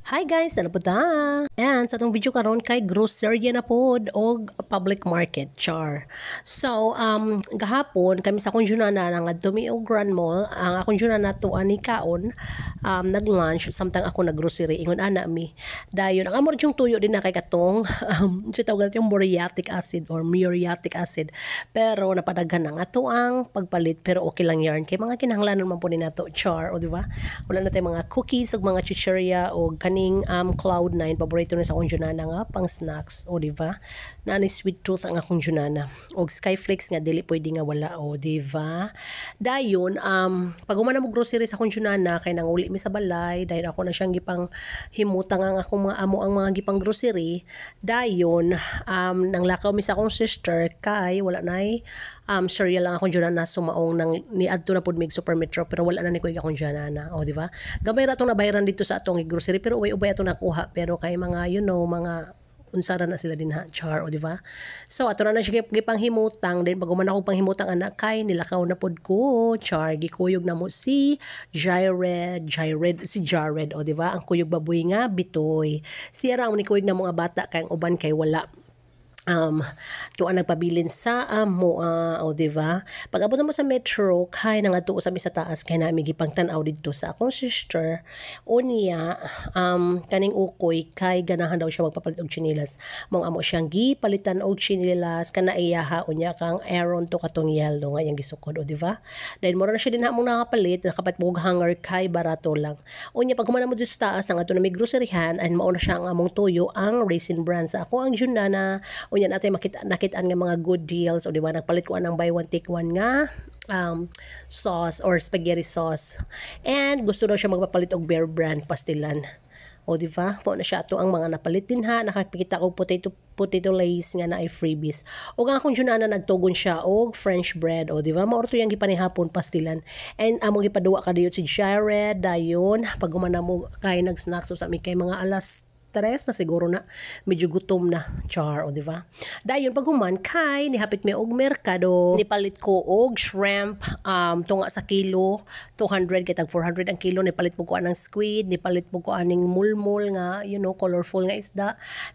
Hi guys, ano po ta? And sa itong video karon kay grocery na pod o public market char. So, gahapon kami sa akong junana ngadto mi og Grand Mall, ang akong junana to ani kaon nag-lunch samtang ako nag-grocery ingon ana mi. Dayon ang amor yung tuyo din na kay katong sa tawag natin yung muriatic acid. Pero napadaghan na nga to ang pagpalit pero okay lang yarn kay mga kinahanglanon man po ni nato char o di ba? Wala na tay mga cookies ug mga chicheria o kaning Cloud9 paborito na sa akong junana nga pang snacks o di ba na ni sweet tooth ang akong junana og skyflakes nga dili pwede nga wala o di ba dayon pag humana mo grocery sa akong junana kay nanguli mi sa balay dahil ako na siyang gipang himutang ang akong mga amo ang mga gipang grocery dayon nanglakaw mi sa akong sister kay wala nay cereal lang akong junana sumaong nang niadto na pud mig Super Metro pero wala na ni ko akong junana o di ba gamay ra tong nabayaran dito sa atong grocery pero ubay ato nakuha pero kay mga mga unsara na sila din ha char o di ba so ato na siya gipanghimutang then pag man ako panghimutang anak kay nilakaw na pod ko char gikuyog na mo si Jared o di ba ang kuyog baboy nga bitoy siya ra ni kuyog na mga bata kay ang uban kay wala tuan nagpabilin sa amo o diba pag abot mo sa metro kay nangadto usab sa taas kay nami gipang tan-aw didto sa akong sister unya kaning ukoy kay ganahan daw siya magpapalit og tsinelas mong amo siyang gipalitan og tsinelas kana iyaha unya kang Aaron to katong yellow nga yang gisukod o diba then mura na siya din mong nakapalit nakapat og hanger kay barato lang unya pag humana mo dito sa taas nangadto na may groceryhan and mao na siya ang among tuyo ang Raisin Bran sa ako ang junana unya natin nakitaan nga mga good deals o di ba nagpalit ko ng buy one take one nga sauce or spaghetti sauce and gusto daw siya magpapalit og Bear Brand pastilan o di ba po na siya ato ang mga napalit din ha nakakita ko potato lace nga na ay freebies o nga akong junana nagtugon siya og French bread o di ba maorto yang gipanihapon pastilan and among gipaduwa ka diyo si Jared dayon pag humana mo kay nag-snacks so sa mi kay mga alas 3 na siguro na medyo gutom na char o di ba dayon pag human kay nihapit mi og merkado nipalit ko og shrimp tunga sa kilo 200 kay tag 400 ang kilo nipalit po ko anang squid nipalit po ko aning mulmul nga colorful nga isda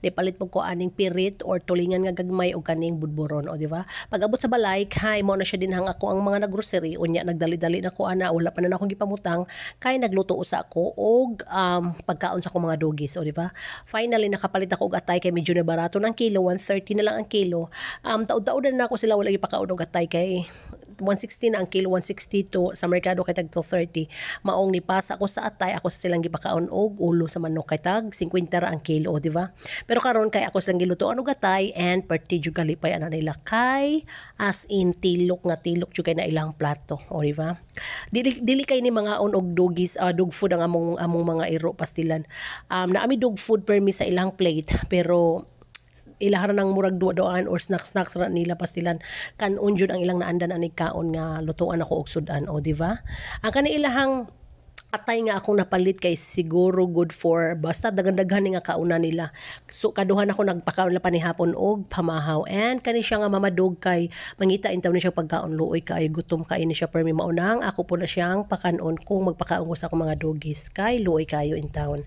nipalit po ko aning pirit or tulingan nga gagmay og kaning budburon o di ba pag abot sa balay kay mo na siya din hang ako ang mga naggrocery unya nagdali-dali na ko ana wala pa na akong gipamutang kay nagluto usa ko og pagkaon sa akong mga doggies o di ba finally nakapalit ako og atay kay medyo na barato ng kilo 130 na lang ang kilo taud-taud na ako sila wala ipakaon og atay kay 160 na ang kilo 160 to sa merkado kay tag 230 maong nipasa ako sa atay ako sa silang gipakaon og ulo sa manok kay tag 50 ra ang kilo di ba pero karon kay ako silang gilutoan og atay and perti jud kalipay ana nila kay as in tilok jud kay na ilang plato o di ba dili kay ni mga on og doggies dog food ang among mga iro pastilan naami dog food permi sa ilang plate pero ilahan ng murag duwa-duan or snacks ra nila pastilan kanon jud ang ilang naandan ani kaon nga lutuan ako og sudan o di ba ang kani ilahang atay nga akong napalit kay siguro good for basta daghan-daghan nga kauna nila so kaduhan ako nagpakaon na panihapon og pamahaw and kani siya nga mamadog kay mangita intaw ni siya pagkaon luoy kay gutom kay ni siya permi maunang ako po na siyang pakanon kung magpakaon ko sa akong mga doggies kay luoy kayo in town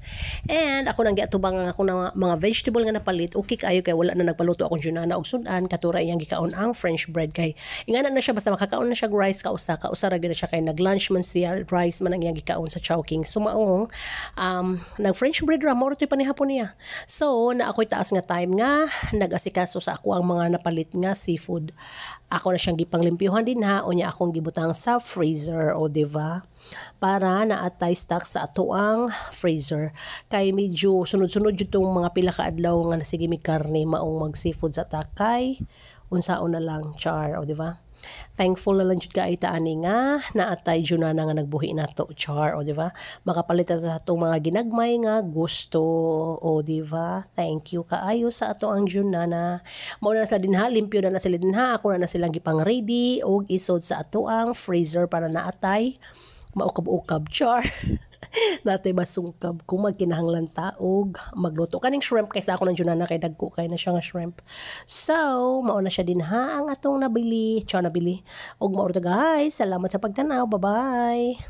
and ako nang giatubang ang ako ng mga vegetable nga napalit okay kayo kay wala na nagpaluto akong junana og sudan katura iyang gikaon ang French bread kay ingana na siya basta makakaon na siya rice kausa ra gyud na siya kay nag-lunch man siya rice man ang iyang gikaon sa Chowking sumaong nag French bread ra mo rito'y panihapon niya so na ako'y taas nga time nga nag-asikaso sa ako ang mga napalit nga seafood ako na siyang gipanglimpyuhan din ha o niya akong gibutang sa freezer o diba para naatay stock sa ato ang freezer kay medyo sunod-sunod jud tong mga pila ka adlaw nga nasige mi karne maong mag seafood sa takay unsaon na lang char o diba thankful na lang jud ka ita ani nga naatay junana nga nagbuhi nato char o diba makapalit ta atong mga ginagmay nga gusto o diba thank you kaayo sa ato ang junana mao na sa dinha limpyo na sila dinha ako na silang gipang ready og isod sa ato ang freezer para naatay maukab-ukab char natay masungkab kung magkinahanglan taog magluto kaning shrimp kaysa ako ng junana kay dagko kay na siya nga shrimp so mao na siya din ha ang atong nabili og mao guys salamat sa pagtanaw bye bye